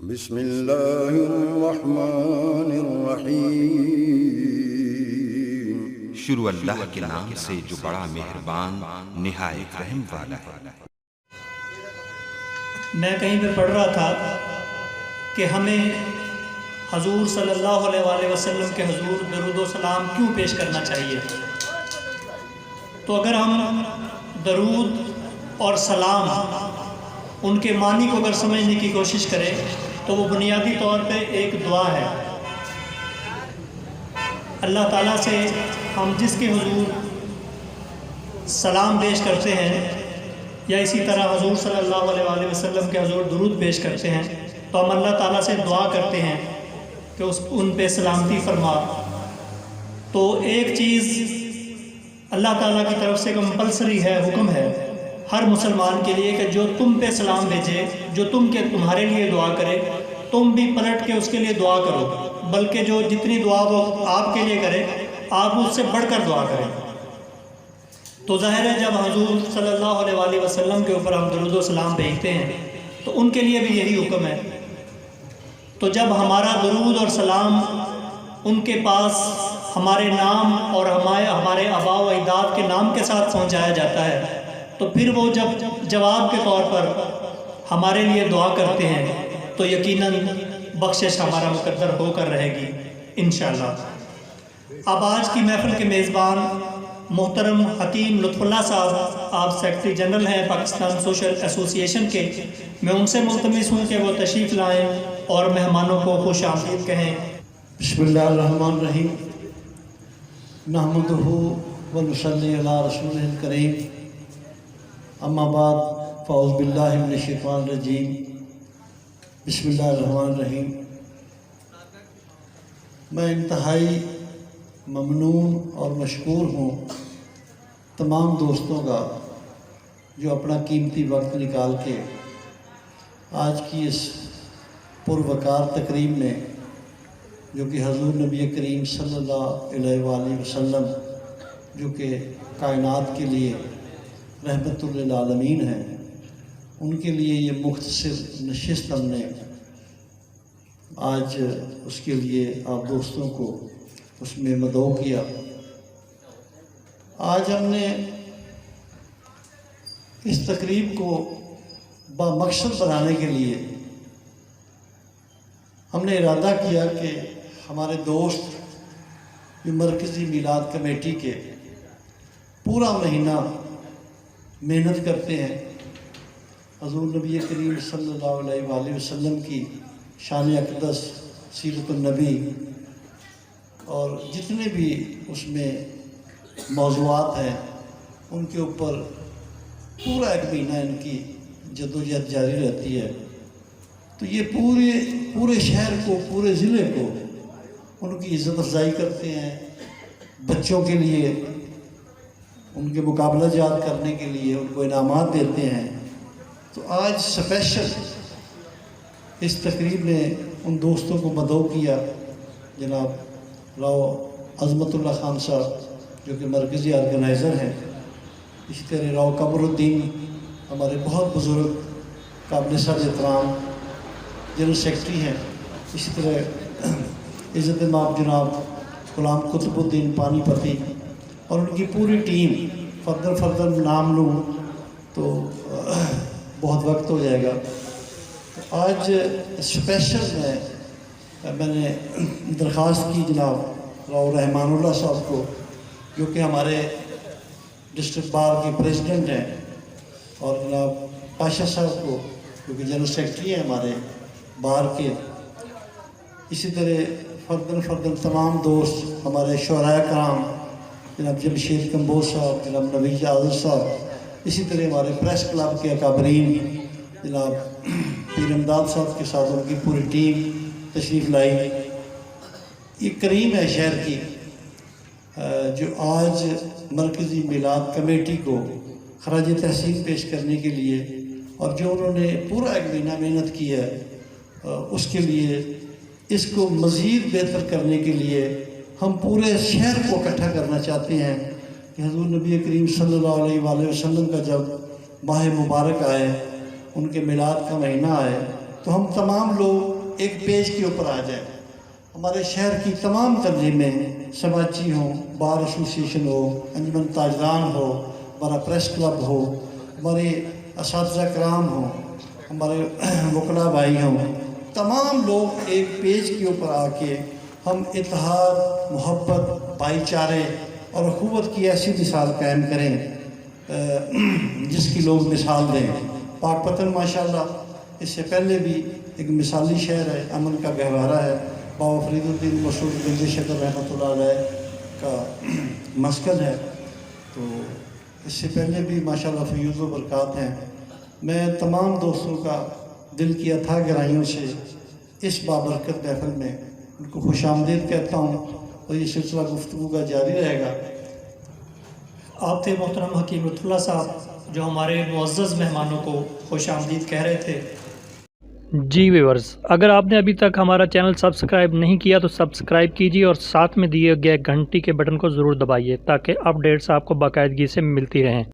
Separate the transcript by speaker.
Speaker 1: بسم اللہ الرحمن الرحیم۔
Speaker 2: شروع اللہ کے نام سے جو بڑا مہربان نہایت رحم والا ہے۔
Speaker 3: میں کہیں پہ پڑھ رہا تھا کہ ہمیں حضور صلی اللہ علیہ وآلہ وسلم کے حضور درود و سلام کیوں پیش کرنا چاہیے۔ تو اگر ہم درود اور سلام ان کے معنی کو اگر سمجھنے کی کوشش کریں تو وہ بنیادی طور پہ ایک دعا ہے۔ اللہ تعالیٰ سے ہم جس کے حضور سلام پیش کرتے ہیں یا اسی طرح حضور صلی اللہ علیہ وآلہ وسلم کے حضور درود پیش کرتے ہیں تو ہم اللہ تعالیٰ سے دعا کرتے ہیں کہ ان پہ سلامتی فرما۔ تو ایک چیز اللہ تعالیٰ کی طرف سے کمپلسری ہے، حکم ہے ہر مسلمان کے لیے کہ جو تم پہ سلام بھیجے، جو تمہارے لیے دعا کرے، تم بھی پلٹ کے اس کے لیے دعا کرو، بلکہ جو جتنی دعا وہ آپ کے لیے کرے آپ اس سے بڑھ کر دعا کریں۔ تو ظاہر ہے جب حضور صلی اللہ علیہ وآلہ وسلم کے اوپر ہم درود و سلام بھیجتے ہیں تو ان کے لیے بھی یہی حکم ہے۔ تو جب ہمارا درود اور سلام ان کے پاس ہمارے نام اور ہمارے آباء و اجداد کے نام کے ساتھ پہنچایا جاتا ہے تو پھر وہ جب جواب کے طور پر ہمارے لیے دعا کرتے ہیں تو یقیناً بخشش ہمارا مقدر ہو کر رہے گی انشاءاللہ۔ اب آج کی محفل کے میزبان محترم حکیم لطف اللہ صاحب، آپ سیکرٹری جنرل ہیں پاکستان سوشل ایسوسی ایشن کے، میں ان سے ملتمس ہوں کہ وہ تشریف لائیں اور مہمانوں کو خوش آمدید کہیں۔
Speaker 4: بسم اللہ الرحمن الرحیم، نحمدہ ونصلی علی رسولہ الکریم، اما بعد فاعوذ باللہ من الشیطان الرجیم، بسم اللہ الرحمن الرحیم۔ میں انتہائی ممنون اور مشکور ہوں تمام دوستوں کا جو اپنا قیمتی وقت نکال کے آج کی اس پروقار تقریب میں، جو کہ حضور نبی کریم صلی اللہ علیہ وآلہ وسلم جو کہ کائنات کے لیے رحمت للعالمین ہیں، ان کے لیے یہ مختصر نشست ہم نے آج اس کے لیے آپ دوستوں کو اس میں مدعو کیا۔ آج ہم نے اس تقریب کو بامقصد بنانے کے لیے ہم نے ارادہ کیا کہ ہمارے دوست جو مرکزی میلاد کمیٹی کے پورا مہینہ محنت کرتے ہیں حضور نبی کریم صلی اللہ علیہ وآلہ وسلم کی شان اقدس، سیرت النبی اور جتنے بھی اس میں موضوعات ہیں ان کے اوپر پورا ایک مہینہ ان کی جدوجہد جاری رہتی ہے۔ تو یہ پورے شہر کو، پورے ضلع کو ان کی عزت افزائی کرتے ہیں، بچوں کے لیے ان کے مقابلہ جات کرنے کے لیے ان کو انعامات دیتے ہیں۔ تو آج اسپیشل اس تقریب میں ان دوستوں کو مدعو کیا، جناب راؤ عظمت اللہ خان صاحب جو کہ مرکزی آرگنائزر ہیں، اسی طرح راؤ قمر الدین ہمارے بہت بزرگ قابل صد احترام جنرل سیکرٹری ہیں، اسی طرح عزت مآب جناب غلام قطب الدین پانی پتی اور ان کی پوری ٹیم۔ فردر نام لوں تو بہت وقت ہو جائے گا۔ تو آج اسپیشل میں نے درخواست کی جناب راؤ رحمان اللہ صاحب کو جو کہ ہمارے ڈسٹرکٹ بار کے پریزیڈنٹ ہیں، اور جناب پاشا صاحب کو جو کہ جنرل سیکرٹری ہیں ہمارے بار کے، اسی طرح فردن تمام دوست ہمارے شعراء کرام جناب جمشید کمبوز صاحب، جناب نوید عادل صاحب، اسی طرح ہمارے پریس کلب کے اکابرین جناب پیر امداد صاحب کے ساتھ ان کی پوری ٹیم تشریف لائی۔ یہ کریم ہے شہر کی جو آج مرکزی میلاد کمیٹی کو خراج تحسین پیش کرنے کے لیے، اور جو انہوں نے پورا ایک مہینہ محنت کی ہے، اس کے لیے اس کو مزید بہتر کرنے کے لیے ہم پورے شہر کو اکٹھا کرنا چاہتے ہیں کہ حضور نبی کریم صلی اللہ علیہ وآلہ وسلم کا جب ماہ مبارک آئے، ان کے میلاد کا مہینہ آئے، تو ہم تمام لوگ ایک پیج کے اوپر آ جائیں. ہمارے شہر کی تمام تنظیمیں، سماجی ہوں، بار ایسوسیشن ہو، انجمن تاجران ہو، ہمارا پریس کلب ہو، ہمارے اساتذہ کرام ہوں، ہمارے وکلاء بھائی ہوں، تمام لوگ ایک پیج کے اوپر آ کے ہم اتحاد، محبت، بھائی چارے اور اخوت کی ایسی مثال قائم کریں جس کی لوگ مثال دیں. پاکپتن ماشاءاللہ اس سے پہلے بھی ایک مثالی شہر ہے، امن کا گہوارہ ہے. بابا فرید الدین مسعود بن شکر رحمۃ اللہ علیہ کا مسکن ہے. تو اس سے پہلے بھی ماشاءاللہ فیوز و برکات ہیں. میں تمام دوستوں کا دل کی اتھاہ گہرائیوں سے اس بابرکت محفل میں ان کو خوش آمدید کہتا ہوں، اور یہ سلسلہ گفتگو کا جاری رہے گا.
Speaker 3: آپ تھے محترم حکیم لطف اللہ صاحب جو ہمارے معزز مہمانوں کو خوش آمدید کہہ رہے تھے.
Speaker 5: جی ویورز، اگر آپ نے ابھی تک ہمارا چینل سبسکرائب نہیں کیا تو سبسکرائب کیجیے اور ساتھ میں دیے گئے گھنٹی کے بٹن کو ضرور دبائیے تاکہ اپڈیٹس آپ کو باقاعدگی سے ملتی رہیں.